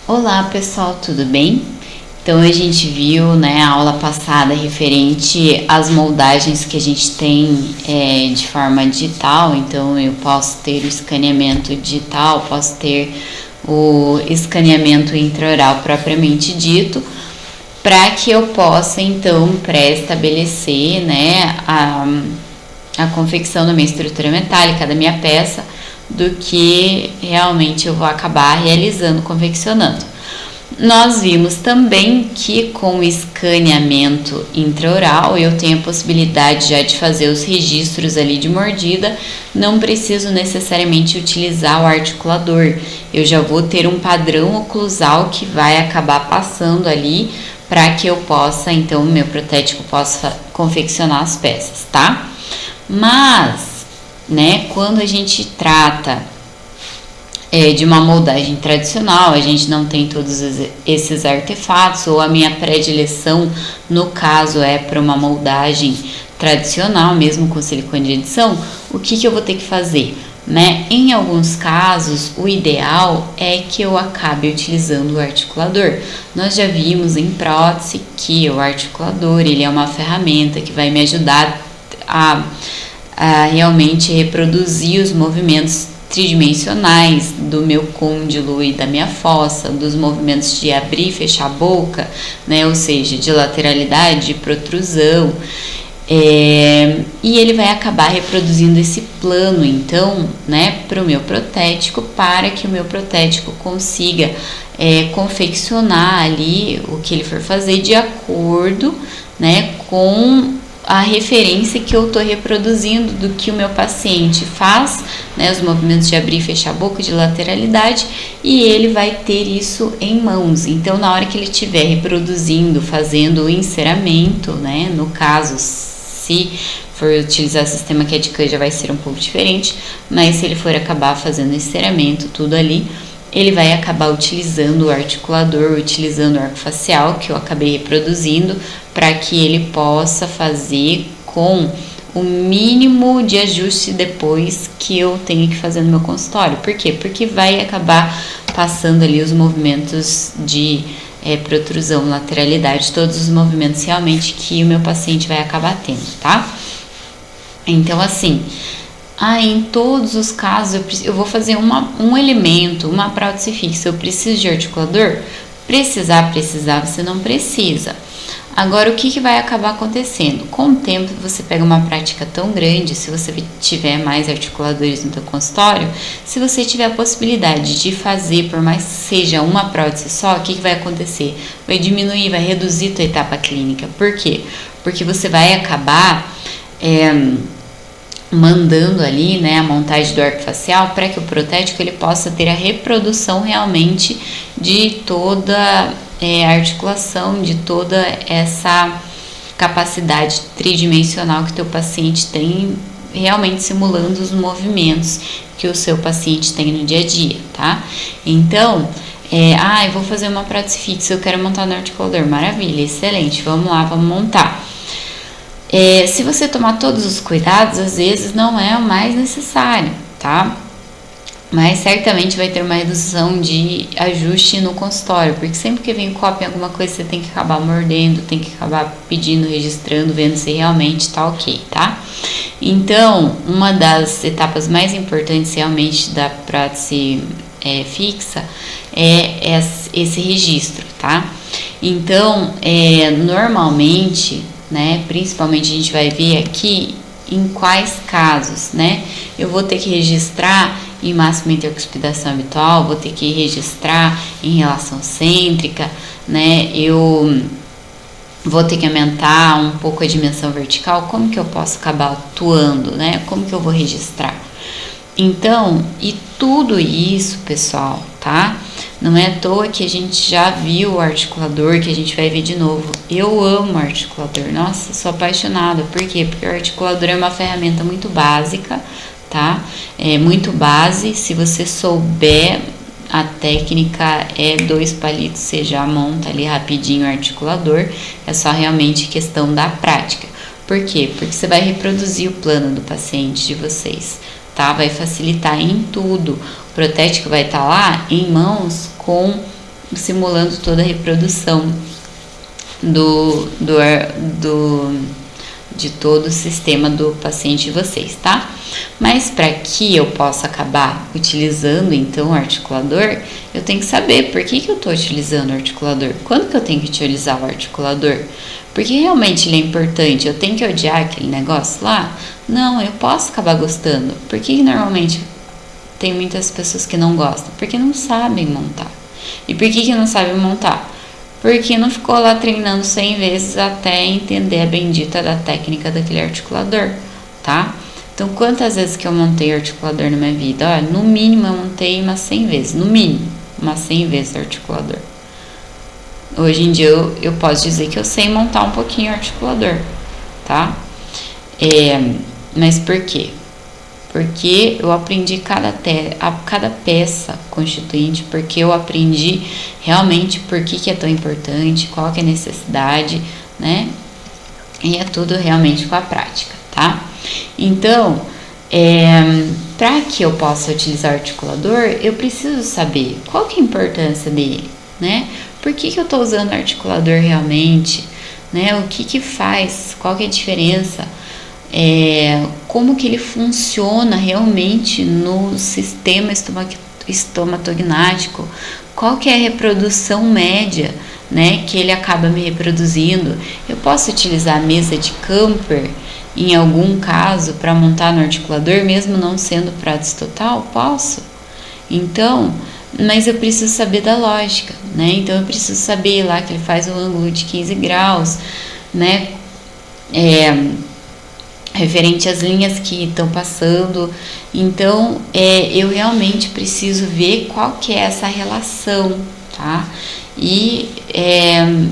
Olá pessoal, tudo bem? Então a gente viu, né, a aula passada referente às moldagens que a gente tem de forma digital. Então eu posso ter o escaneamento digital, posso ter o escaneamento intraoral propriamente dito, para que eu possa então pré-estabelecer, né, a confecção da minha estrutura metálica, da minha peça, do que realmente eu vou acabar realizando, confeccionando. Nós vimos também que com o escaneamento intraoral eu tenho a possibilidade já de fazer os registros ali de mordida, não preciso necessariamente utilizar o articulador, eu já vou ter um padrão oclusal que vai acabar passando ali para que eu possa, então, o meu protético possa confeccionar as peças, tá? Mas, né, quando a gente trata de uma moldagem tradicional, a gente não tem todos esses artefatos, ou a minha predileção, no caso, é para uma moldagem tradicional, mesmo com silicone de edição, o que eu vou ter que fazer? Né? Em alguns casos, o ideal é que eu acabe utilizando o articulador. Nós já vimos em prótese que o articulador ele é uma ferramenta que vai me ajudar a realmente reproduzir os movimentos tridimensionais do meu côndilo e da minha fossa, dos movimentos de abrir e fechar a boca, né? Ou seja, de lateralidade, de protrusão. E ele vai acabar reproduzindo esse plano, então, né, para o meu protético, para que o meu protético consiga confeccionar ali o que ele for fazer de acordo, né, com a referência que eu estou reproduzindo do que o meu paciente faz, né, os movimentos de abrir e fechar a boca, de lateralidade, e ele vai ter isso em mãos. Então, na hora que ele estiver reproduzindo, fazendo o enceramento, né, no caso, se for utilizar o sistema CAD/CAM já vai ser um pouco diferente, mas se ele for acabar fazendo o enceramento, tudo ali, ele vai acabar utilizando o articulador, utilizando o arco facial que eu acabei reproduzindo, para que ele possa fazer com o mínimo de ajuste depois que eu tenho que fazer no meu consultório. Por quê? Porque vai acabar passando ali os movimentos de protrusão, lateralidade, todos os movimentos realmente que o meu paciente vai acabar tendo, tá? Então, assim, em todos os casos eu vou fazer um elemento, uma prótese fixa, eu preciso de articulador? Precisar, você não precisa. Agora, o que vai acabar acontecendo? Com o tempo, você pega uma prática tão grande, se você tiver mais articuladores no teu consultório, se você tiver a possibilidade de fazer, por mais que seja uma prótese só, o que vai acontecer? Vai diminuir, vai reduzir tua etapa clínica. Por quê? Porque você vai acabar mandando ali, né, a montagem do arco facial para que o protético ele possa ter a reprodução realmente de toda a articulação, de toda essa capacidade tridimensional que o teu paciente tem, realmente simulando os movimentos que o seu paciente tem no dia a dia, tá? Então, eu vou fazer uma prótese fixa, eu quero montar no articulador, maravilha, excelente, vamos lá, vamos montar. Se você tomar todos os cuidados, às vezes não é o mais necessário, tá? Mas certamente vai ter uma redução de ajuste no consultório, porque sempre que vem cópia em alguma coisa, você tem que acabar mordendo, tem que acabar pedindo, registrando, vendo se realmente tá ok, tá? Então, uma das etapas mais importantes realmente da prótese fixa é esse registro, tá? Então, normalmente, né, principalmente a gente vai ver aqui em quais casos, né, eu vou ter que registrar em máxima intercuspidação habitual, vou ter que registrar em relação cêntrica, né, eu vou ter que aumentar um pouco a dimensão vertical, como que eu posso acabar atuando, né, como que eu vou registrar? Então, e tudo isso, pessoal, tá? Não é à toa que a gente já viu o articulador, que a gente vai ver de novo. Eu amo o articulador, nossa, sou apaixonada. Por quê? Porque o articulador é uma ferramenta muito básica, tá? É muito base, se você souber a técnica, 2 palitos, você já monta ali rapidinho o articulador, é só realmente questão da prática. Por quê? Porque você vai reproduzir o plano do paciente de vocês, tá? Vai facilitar em tudo. O protético vai estar lá em mãos com simulando toda a reprodução de todo o sistema do paciente de vocês, tá? Mas para que eu possa acabar utilizando então o articulador, eu tenho que saber por que eu estou utilizando o articulador, quando que eu tenho que utilizar o articulador, porque realmente ele é importante, eu tenho que odiar aquele negócio lá? Não, eu posso acabar gostando. Por que normalmente tem muitas pessoas que não gostam? Porque não sabem montar. E por que não sabem montar? Porque não ficou lá treinando 100 vezes até entender a bendita da técnica daquele articulador, tá? Então, quantas vezes que eu montei articulador na minha vida? Olha, no mínimo eu montei umas 100 vezes, no mínimo, umas 100 vezes articulador. Hoje em dia eu posso dizer que eu sei montar um pouquinho articulador, tá? Mas por quê? Porque eu aprendi cada peça constituinte, porque eu aprendi realmente por que é tão importante, qual que é a necessidade, né? E é tudo realmente com a prática, tá? Então, para que eu possa utilizar o articulador, eu preciso saber qual que é a importância dele, né? Por que eu estou usando o articulador realmente, né? O que faz, qual que é a diferença? Como que ele funciona realmente no sistema estomatognático, qual que é a reprodução média, né, que ele acaba me reproduzindo. Eu posso utilizar a mesa de Camper em algum caso para montar no articulador, mesmo não sendo prótese total? Posso. Então, mas eu preciso saber da lógica, né? Então eu preciso saber lá que ele faz o ângulo de 15 graus, né? Referente às linhas que estão passando. Então, eu realmente preciso ver qual que é essa relação, tá? E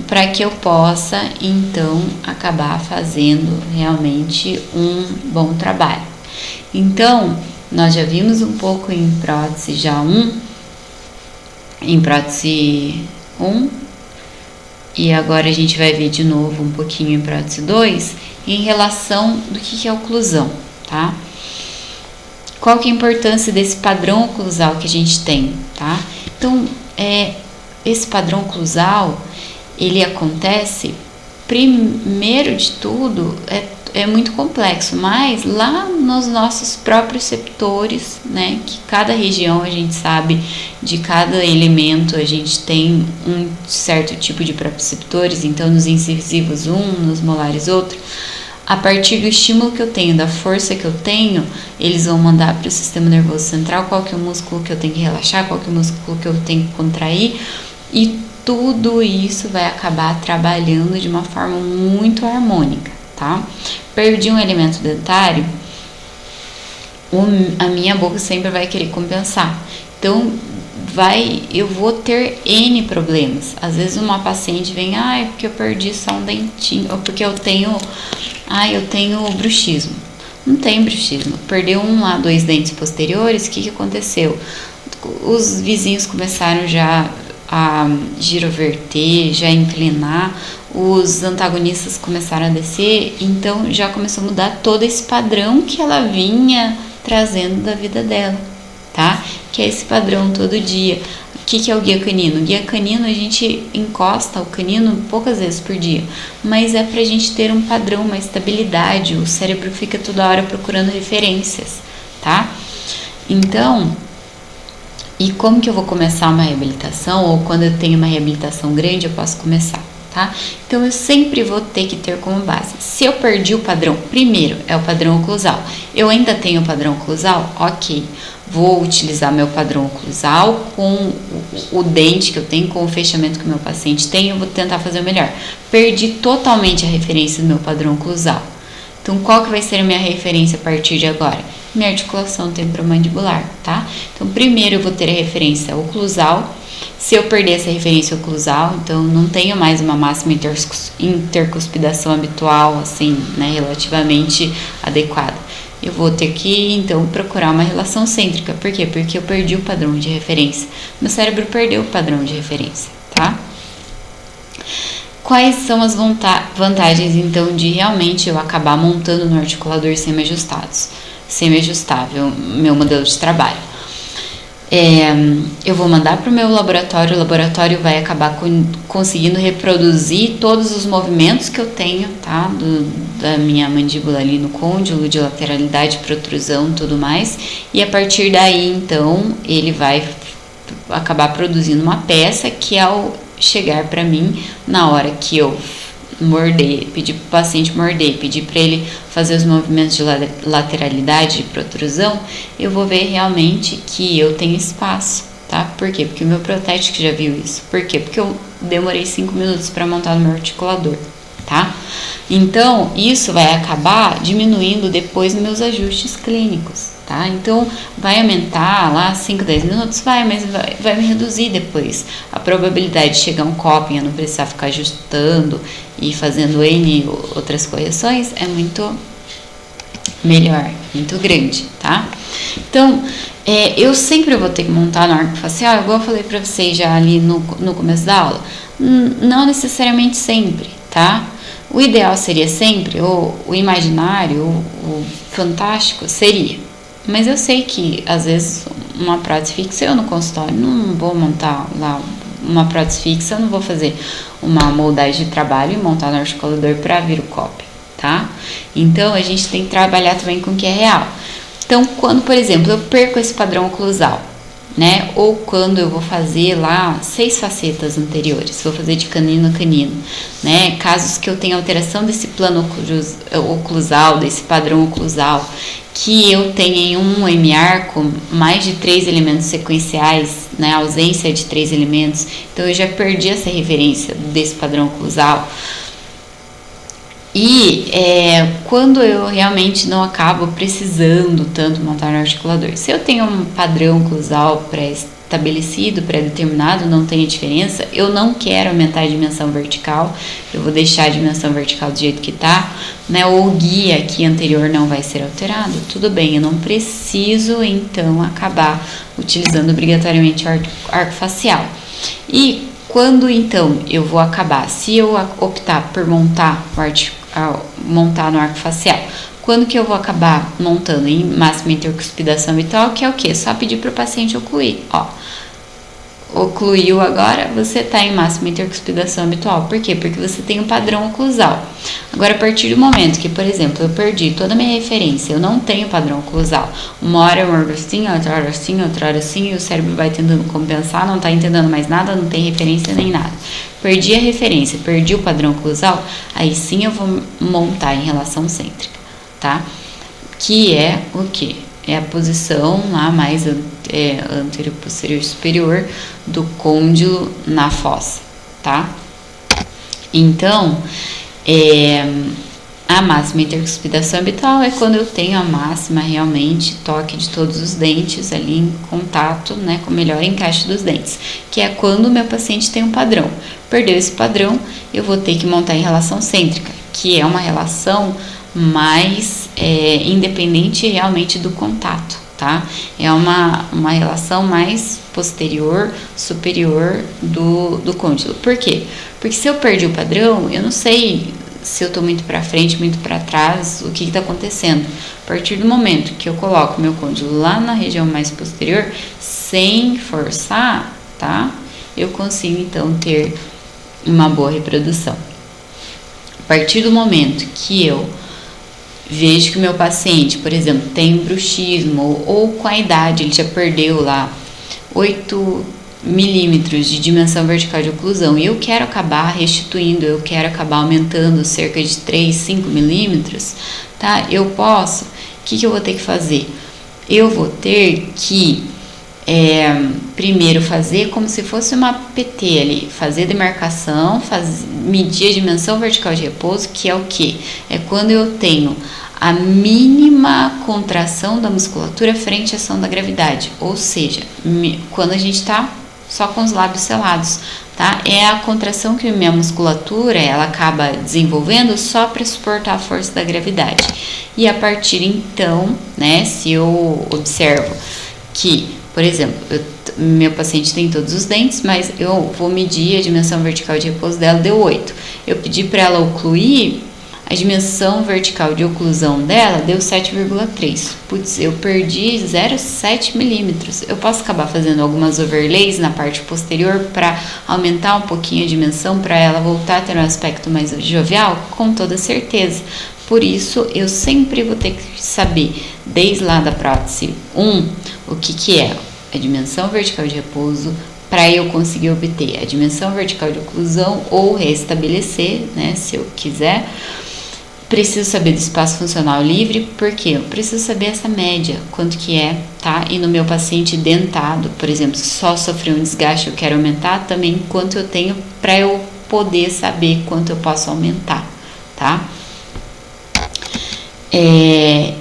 para que eu possa, então, acabar fazendo realmente um bom trabalho. Então, nós já vimos um pouco em prótese já 1, em prótese 1, e agora a gente vai ver de novo um pouquinho em prótese 2, em relação do que é oclusão, tá? Qual que é a importância desse padrão oclusal que a gente tem, tá? Então, esse padrão oclusal, ele acontece, primeiro de tudo, é muito complexo, mas lá nos nossos próprios receptores, né, que cada região a gente sabe, de cada elemento a gente tem um certo tipo de proprioceptores, então nos incisivos nos molares outro. A partir do estímulo que eu tenho, da força que eu tenho, eles vão mandar para o sistema nervoso central qual que é o músculo que eu tenho que relaxar, qual que é o músculo que eu tenho que contrair, e tudo isso vai acabar trabalhando de uma forma muito harmônica, tá? Perdi um elemento dentário, a minha boca sempre vai querer compensar. Então, eu vou ter N problemas. Às vezes uma paciente vem, porque eu perdi só um dentinho, ou porque eu tenho bruxismo. Não tem bruxismo. Perdeu 1 a 2 dentes posteriores, o que aconteceu? Os vizinhos começaram já a giroverter, já a inclinar, os antagonistas começaram a descer, então já começou a mudar todo esse padrão que ela vinha trazendo da vida dela, tá? Que é esse padrão todo dia. O que é o guia canino? O guia canino, a gente encosta o canino poucas vezes por dia, mas é pra gente ter um padrão, uma estabilidade. O cérebro fica toda hora procurando referências, tá? Então, e como que eu vou começar uma reabilitação, ou quando eu tenho uma reabilitação grande eu posso começar, tá? Então eu sempre vou ter que ter como base, se eu perdi o padrão, primeiro é o padrão oclusal, eu ainda tenho o padrão oclusal, ok, vou utilizar meu padrão oclusal com o dente que eu tenho, com o fechamento que o meu paciente tem, eu vou tentar fazer o melhor. Perdi totalmente a referência do meu padrão oclusal, então qual que vai ser a minha referência a partir de agora? Minha articulação temporomandibular, tá? Então, primeiro eu vou ter a referência oclusal. Se eu perder essa referência oclusal, então não tenho mais uma máxima intercuspidação habitual, assim, né, relativamente adequada. Eu vou ter que, então, procurar uma relação cêntrica. Por quê? Porque eu perdi o padrão de referência. Meu cérebro perdeu o padrão de referência, tá? Quais são as vantagens, então, de realmente eu acabar montando no articulador semi-ajustável, meu modelo de trabalho? eu vou mandar para o meu laboratório, o laboratório vai acabar conseguindo reproduzir todos os movimentos que eu tenho, tá? Da minha mandíbula ali no côndilo, de lateralidade, protrusão, tudo mais, e a partir daí, então, ele vai acabar produzindo uma peça que, ao chegar para mim, na hora que eu morder, pedir para o paciente morder, pedir para ele fazer os movimentos de lateralidade, de protrusão, eu vou ver realmente que eu tenho espaço, tá? Por quê? Porque o meu protético já viu isso. Por quê? Porque eu demorei 5 minutos para montar no meu articulador, tá? Então, isso vai acabar diminuindo depois nos meus ajustes clínicos, tá? Então, vai aumentar lá 5, 10 minutos? Mas vai me reduzir depois. A probabilidade de chegar um coping, eu não precisar ficar ajustando e fazendo N outras correções, é muito melhor, muito grande, tá? Então, eu sempre vou ter que montar no arco facial, igual eu falei pra vocês já ali no começo da aula. Não necessariamente sempre, tá? O ideal seria sempre, ou o imaginário, o fantástico seria. Mas eu sei que, às vezes, uma prótese fixa, eu no consultório não vou montar lá uma prótese fixa, eu não vou fazer uma moldagem de trabalho e montar no articulador para vir o coping, tá? Então, a gente tem que trabalhar também com o que é real. Então, quando, por exemplo, eu perco esse padrão oclusal, né? Ou quando eu vou fazer lá 6 facetas anteriores, vou fazer de canino a canino, né? Casos que eu tenho alteração desse plano oclusal, desse padrão oclusal, que eu tenho em um MR com mais de 3 elementos sequenciais, né? Ausência de 3 elementos, então eu já perdi essa referência desse padrão oclusal. E quando eu realmente não acabo precisando tanto montar no articulador, se eu tenho um padrão oclusal pré-estabelecido, pré-determinado, não tem diferença, eu não quero aumentar a dimensão vertical, eu vou deixar a dimensão vertical do jeito que tá, né? Ou o guia aqui anterior não vai ser alterado, tudo bem, eu não preciso então acabar utilizando obrigatoriamente o arco facial. E quando então eu vou acabar, se eu optar por montar no arco facial, quando que eu vou acabar montando em máxima intercuspidação habitual, que é o que? Só pedir para o paciente ocluir, ó. Ocluiu agora, você está em máxima intercuspidação habitual. Por quê? Porque você tem um padrão oclusal. Agora, a partir do momento que, por exemplo, eu perdi toda a minha referência, eu não tenho padrão oclusal. Uma hora eu mordo assim, outra hora assim, outra hora assim, e o cérebro vai tentando compensar, não está entendendo mais nada, não tem referência nem nada. Perdi a referência, perdi o padrão oclusal, aí sim eu vou montar em relação cêntrica, tá? Que é o quê? É a posição lá mais anterior, posterior, superior do côndilo na fossa, tá? Então, a máxima intercuspidação habitual é quando eu tenho a máxima realmente toque de todos os dentes ali em contato, né, com o melhor encaixe dos dentes, que é quando o meu paciente tem um padrão. Perdeu esse padrão, eu vou ter que montar em relação cêntrica, que é uma relação mais independente realmente do contato, tá? É uma relação mais posterior, superior do côndilo. Por quê? Porque se eu perdi o padrão, eu não sei se eu tô muito para frente, muito para trás, o que está acontecendo. A partir do momento que eu coloco meu côndilo lá na região mais posterior, sem forçar, tá? Eu consigo então ter uma boa reprodução. A partir do momento que eu vejo que o meu paciente, por exemplo, tem bruxismo ou com a idade ele já perdeu lá 8 milímetros de dimensão vertical de oclusão e eu quero acabar restituindo, eu quero acabar aumentando cerca de 3, 5 milímetros, tá? Eu posso, o que eu vou ter que fazer? Eu vou ter que primeiro fazer como se fosse uma PT ali, fazer demarcação, medir a dimensão vertical de repouso, que é o que? É quando eu tenho a mínima contração da musculatura frente à ação da gravidade, ou seja, quando a gente está só com os lábios selados, tá? É a contração que a minha musculatura ela acaba desenvolvendo só para suportar a força da gravidade. E a partir então, né, se eu observo que, por exemplo, meu paciente tem todos os dentes, mas eu vou medir a dimensão vertical de repouso dela, deu 8. Eu pedi para ela ocluir, A dimensão vertical de oclusão dela deu 7,3. Putz, eu perdi 0,7 milímetros. Eu posso acabar fazendo algumas overlays na parte posterior para aumentar um pouquinho a dimensão, para ela voltar a ter um aspecto mais jovial? Com toda certeza. Por isso, eu sempre vou ter que saber, desde lá da prótese 1, o que é a dimensão vertical de repouso, para eu conseguir obter a dimensão vertical de oclusão ou restabelecer, né, se eu quiser. Preciso saber do espaço funcional livre, porque eu preciso saber essa média, quanto que é, tá? E no meu paciente dentado, por exemplo, se só sofreu um desgaste, eu quero aumentar também quanto eu tenho, para eu poder saber quanto eu posso aumentar, tá?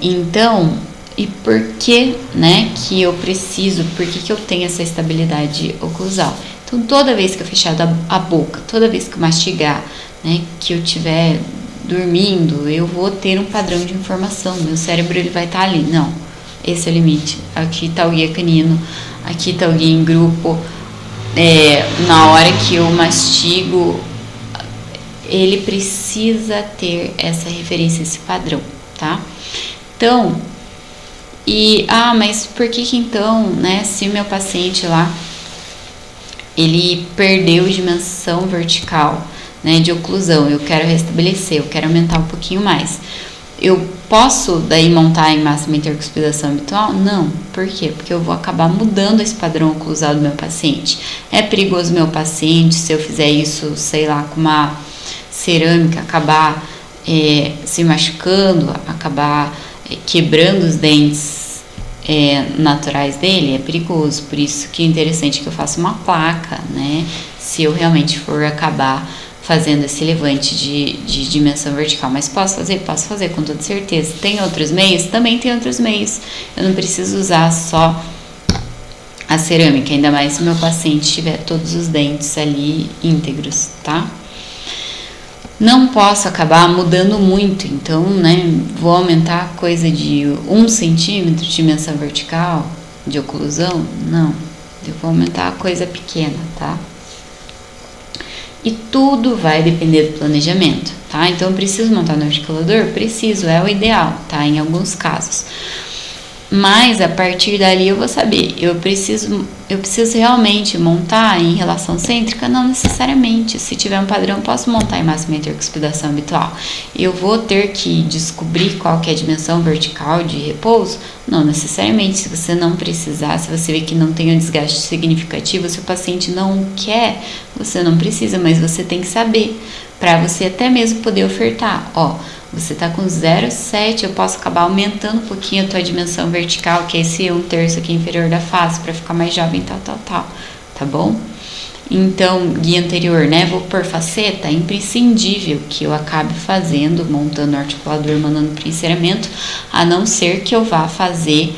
Então, e por que, né, que eu preciso, por que eu tenho essa estabilidade oclusal? Então, toda vez que eu fechar a boca, toda vez que eu mastigar, né, que eu tiver dormindo, eu vou ter um padrão de informação, meu cérebro ele vai estar ali, não, esse é o limite, aqui está o guia canino, aqui está o guia em grupo, na hora que eu mastigo, ele precisa ter essa referência, esse padrão, tá? Então, mas por que então, né, se meu paciente lá, ele perdeu dimensão vertical, né, de oclusão, eu quero restabelecer, eu quero aumentar um pouquinho mais, eu posso daí montar em máxima intercuspidação habitual? Não. Por quê? Porque eu vou acabar mudando esse padrão oclusal do meu paciente. É perigoso meu paciente, se eu fizer isso, sei lá, com uma cerâmica, acabar se machucando, acabar quebrando os dentes naturais dele? É perigoso. Por isso que é interessante que eu faça uma placa, né, se eu realmente for acabar fazendo esse levante de dimensão vertical. Mas posso fazer? Posso fazer, com toda certeza. Tem outros meios? Também tem outros meios. Eu não preciso usar só a cerâmica, ainda mais se meu paciente tiver todos os dentes ali íntegros, tá? Não posso acabar mudando muito, então, né, vou aumentar coisa de 1 centímetro de dimensão vertical de oclusão? Não, eu vou aumentar coisa pequena, tá? E tudo vai depender do planejamento, tá? Então, eu preciso montar no articulador? Preciso, é o ideal, tá? Em alguns casos. Mas, a partir dali, eu vou saber, eu preciso realmente montar em relação cêntrica? Não necessariamente. Se tiver um padrão, posso montar em máxima intercuspidação habitual. Eu vou ter que descobrir qual que é a dimensão vertical de repouso? Não necessariamente. Se você não precisar, se você vê que não tem um desgaste significativo, se o paciente não quer, você não precisa, mas você tem que saber, para você até mesmo poder ofertar. Você tá com 0,7, eu posso acabar aumentando um pouquinho a tua dimensão vertical, que é esse 1/3 aqui inferior da face, para ficar mais jovem, tal, tá bom? Então, guia anterior, né, vou por faceta, é imprescindível que eu acabe fazendo, montando o articulador, mandando para enceramento, a não ser que eu vá fazer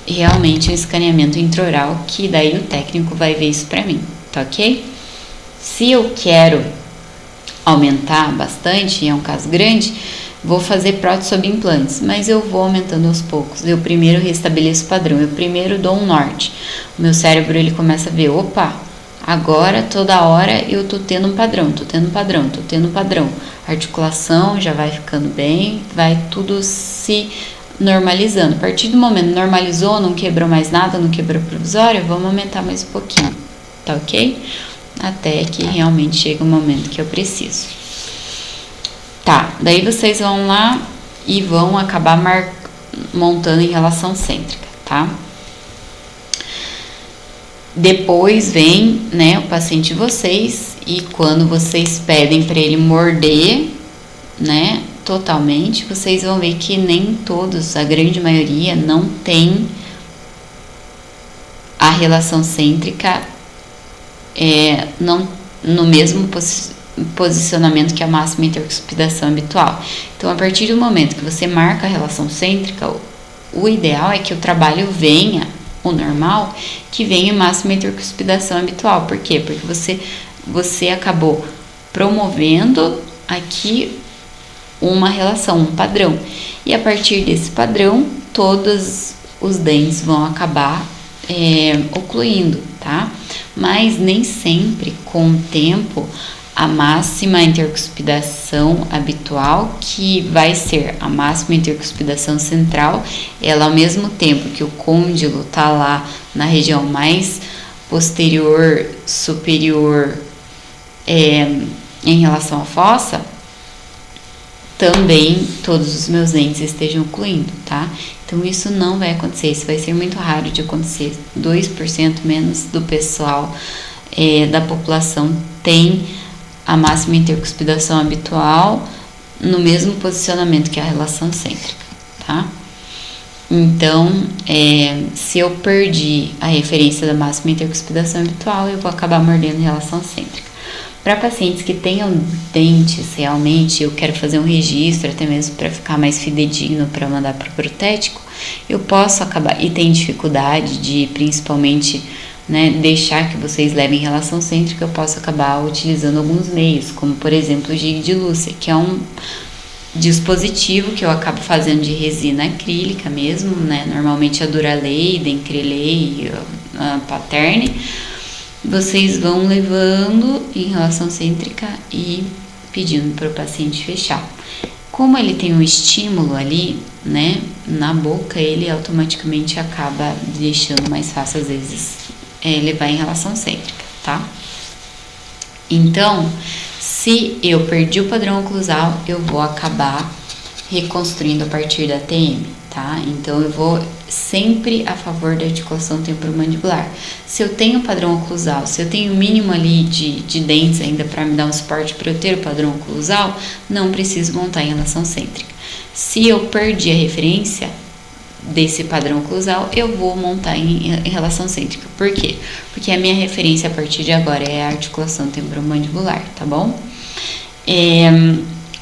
realmente um escaneamento intraoral, que daí o técnico vai ver isso para mim, tá ok? Se eu quero aumentar bastante, é um caso grande, vou fazer prótese sob implantes, mas eu vou aumentando aos poucos. Eu primeiro restabeleço o padrão, eu primeiro dou um norte. O meu cérebro, ele começa a ver, opa, agora toda hora eu tô tendo um padrão, tô tendo um padrão. A articulação já vai ficando bem, vai tudo se normalizando. A partir do momento normalizou, não quebrou mais nada, não quebrou provisório, vamos aumentar mais um pouquinho, tá ok? Até que realmente chega o momento que eu preciso. Tá, daí vocês vão lá e vão acabar montando em relação cêntrica, tá? Depois vem, né, o paciente de vocês, e quando vocês pedem para ele morder, né, totalmente, vocês vão ver que nem todos, a grande maioria, não tem a relação cêntrica não no mesmo posicionamento que a máxima intercuspidação habitual. Então, a partir do momento que você marca a relação cêntrica, o ideal é que o trabalho venha, o normal, que venha em máxima intercuspidação habitual. Por quê? Porque você acabou promovendo aqui uma relação, um padrão. E a partir desse padrão, todos os dentes vão acabar ocluindo, tá? Mas nem sempre, com o tempo, a máxima intercuspidação habitual, que vai ser a máxima intercuspidação central. Ela, ao mesmo tempo que o côndilo está lá na região mais posterior, superior, em relação à fossa, também todos os meus dentes estejam ocluindo, tá? Então isso não vai acontecer, isso vai ser muito raro de acontecer. 2% menos do pessoal da população tem a máxima intercuspidação habitual no mesmo posicionamento que a relação cêntrica, tá? Então, se eu perdi a referência da máxima intercuspidação habitual, eu vou acabar mordendo relação cêntrica. Para pacientes que tenham dentes realmente, eu quero fazer um registro, até mesmo para ficar mais fidedigno para mandar para o protético, eu posso acabar, e tem dificuldade de principalmente, né, deixar que vocês levem relação cêntrica, eu posso acabar utilizando alguns meios, como por exemplo o gig de Lúcia, que é um dispositivo que eu acabo fazendo de resina acrílica mesmo, né, normalmente a Duralei, Dencrelei, a Paterne. Vocês vão levando em relação cêntrica e pedindo para o paciente fechar. Como ele tem um estímulo ali, né, na boca, ele automaticamente acaba deixando mais fácil, às vezes, levar em relação cêntrica, tá? Então, se eu perdi o padrão oclusal, eu vou acabar reconstruindo a partir da TM, tá? Então, eu vou sempre a favor da articulação temporomandibular. Se eu tenho padrão oclusal, se eu tenho o mínimo ali de dentes ainda para me dar um suporte para eu ter o padrão oclusal, não preciso montar em relação cêntrica. Se eu perdi a referência desse padrão oclusal, eu vou montar em relação cêntrica. Por quê? Porque a minha referência a partir de agora é a articulação temporomandibular, tá bom?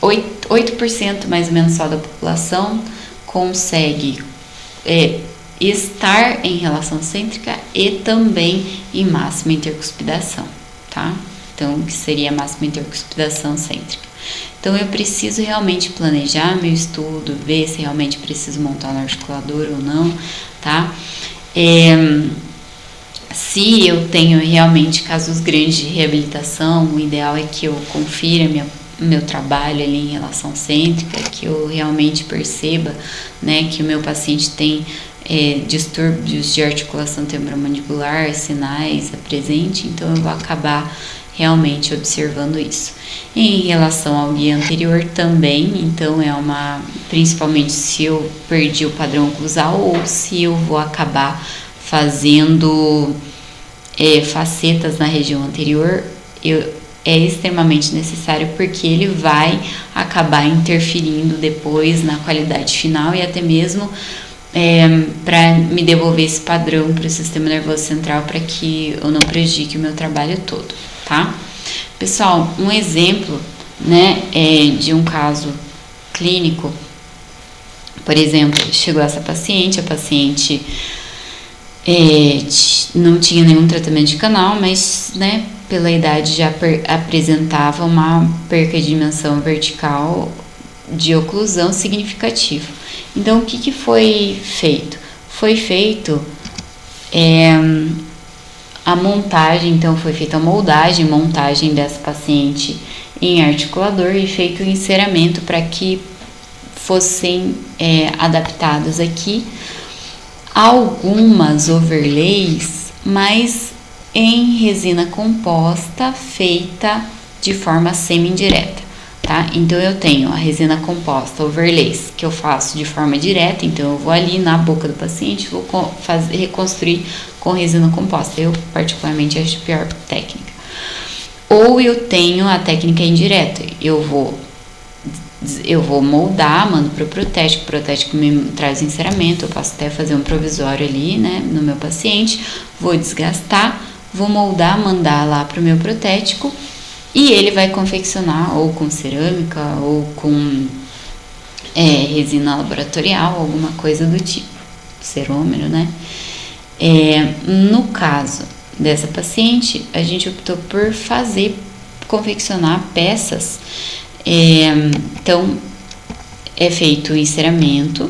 8% mais ou menos só da população consegue estar em relação cêntrica e também em máxima intercuspidação, tá? Então, que seria a máxima intercuspidação cêntrica. Então, eu preciso realmente planejar meu estudo, ver se realmente preciso montar no articulador ou não, tá? Se eu tenho realmente casos grandes de reabilitação, o ideal é que eu confira meu trabalho ali em relação cêntrica, que eu realmente perceba, né, que o meu paciente tem distúrbios de articulação temporomandibular, sinais presentes, então eu vou acabar realmente observando isso. Em relação ao guia anterior também, então principalmente se eu perdi o padrão oclusal ou se eu vou acabar fazendo facetas na região anterior, é extremamente necessário, porque ele vai acabar interferindo depois na qualidade final e até mesmo para me devolver esse padrão para o sistema nervoso central, para que eu não prejudique o meu trabalho todo, tá? Pessoal, um exemplo, né, de um caso clínico, por exemplo, chegou essa paciente, a paciente não tinha nenhum tratamento de canal, mas, né, pela idade já apresentava uma perca de dimensão vertical de oclusão significativa. Então, o que foi feito? Foi feito a montagem, então foi feita a montagem dessa paciente em articulador e feito o enceramento para que fossem adaptados aqui algumas overlays, mas em resina composta feita de forma semi-indireta, tá? Então eu tenho a resina composta overlays que eu faço de forma direta, então eu vou ali na boca do paciente, vou reconstruir com resina composta. Eu particularmente acho a pior técnica. Ou eu tenho a técnica indireta, eu vou moldar, mando para o protético me traz enceramento, eu posso até fazer um provisório ali, né, no meu paciente, vou desgastar, vou moldar, mandar lá para o meu protético e ele vai confeccionar ou com cerâmica ou com resina laboratorial, alguma coisa do tipo, cerômero, né? No caso dessa paciente, a gente optou por confeccionar peças. Então, é feito o enceramento,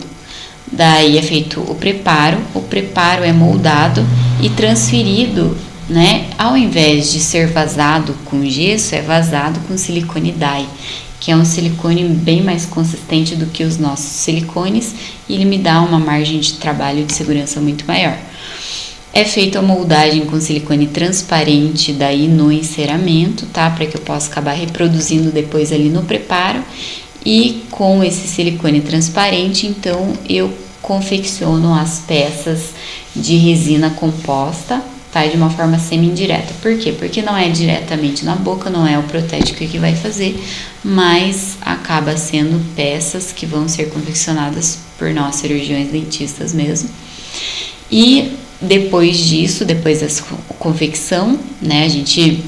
daí é feito o preparo é moldado e transferido né, ao invés de ser vazado com gesso, é vazado com silicone dye, que é um silicone bem mais consistente do que os nossos silicones e ele me dá uma margem de trabalho e de segurança muito maior. É feita a moldagem com silicone transparente daí no enceramento, tá? Para que eu possa acabar reproduzindo depois ali no preparo. E com esse silicone transparente, então eu confecciono as peças de resina composta, tá? De uma forma semi-indireta. Por quê? Porque não é diretamente na boca, não é o protético que vai fazer, mas acaba sendo peças que vão ser confeccionadas por nós cirurgiões dentistas mesmo. E depois disso, depois da confecção, né, a gente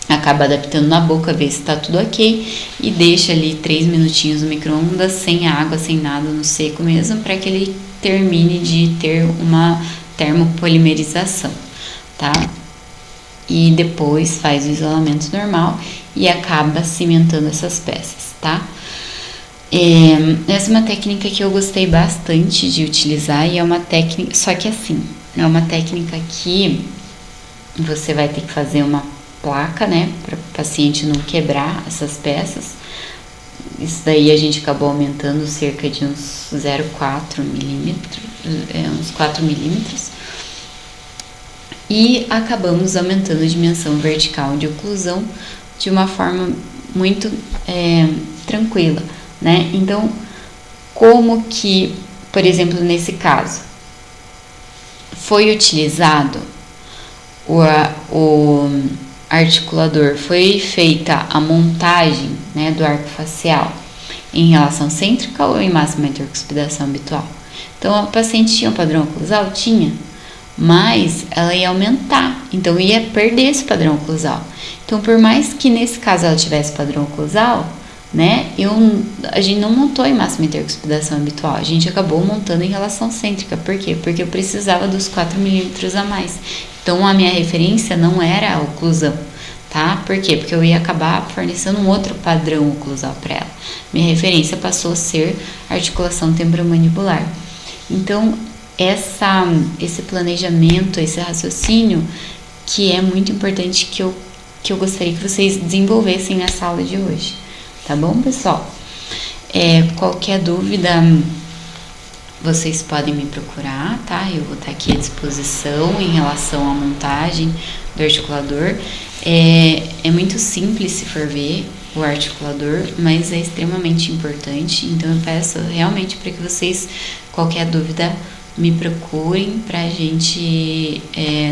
acaba adaptando na boca, ver se tá tudo ok e deixa ali 3 minutinhos no micro-ondas, sem água, sem nada, no seco mesmo, para que ele termine de ter uma termopolimerização, tá? E depois faz o isolamento normal e acaba cimentando essas peças, tá? Essa é uma técnica que eu gostei bastante de utilizar e é uma técnica, só que assim, é uma técnica que você vai ter que fazer uma placa, né, para o paciente não quebrar essas peças. Isso daí a gente acabou aumentando cerca de uns 0,4 milímetros, uns 4 milímetros. E acabamos aumentando a dimensão vertical de oclusão de uma forma muito tranquila, né? Então, como que, por exemplo, nesse caso, foi utilizado o articulador, foi feita a montagem, né, do arco facial em relação cêntrica ou em máxima intercuspidação habitual. Então, a paciente tinha um padrão oclusal? Tinha, mas ela ia aumentar, então ia perder esse padrão oclusal. Então, por mais que nesse caso ela tivesse padrão oclusal, né, a gente não montou em máxima intercuspidação habitual, a gente acabou montando em relação cêntrica. Por quê? Porque eu precisava dos 4 milímetros a mais. Então, a minha referência não era a oclusão, tá? Por quê? Porque eu ia acabar fornecendo um outro padrão oclusal para ela. Minha referência passou a ser articulação temporomandibular. Então, esse planejamento, esse raciocínio, que é muito importante, que eu gostaria que vocês desenvolvessem nessa aula de hoje. Tá bom, pessoal? Qualquer dúvida, vocês podem me procurar, tá? Eu vou estar aqui à disposição em relação à montagem do articulador. É muito simples se for ver o articulador, mas é extremamente importante. Então eu peço realmente para que vocês, qualquer dúvida, me procurem para a gente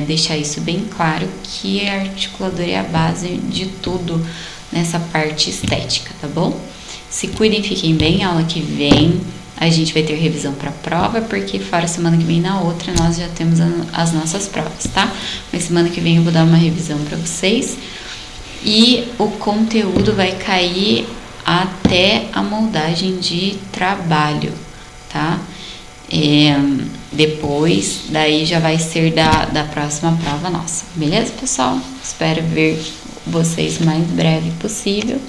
deixar isso bem claro, que o articulador é a base de tudo nessa parte estética, tá bom? Se cuidem, fiquem bem. A aula que vem a gente vai ter revisão para prova, porque fora semana que vem, na outra nós já temos as nossas provas, tá? Mas semana que vem eu vou dar uma revisão para vocês e o conteúdo vai cair até a moldagem de trabalho, tá? Depois, daí já vai ser da próxima prova nossa, beleza, pessoal? Espero ver vocês o mais breve possível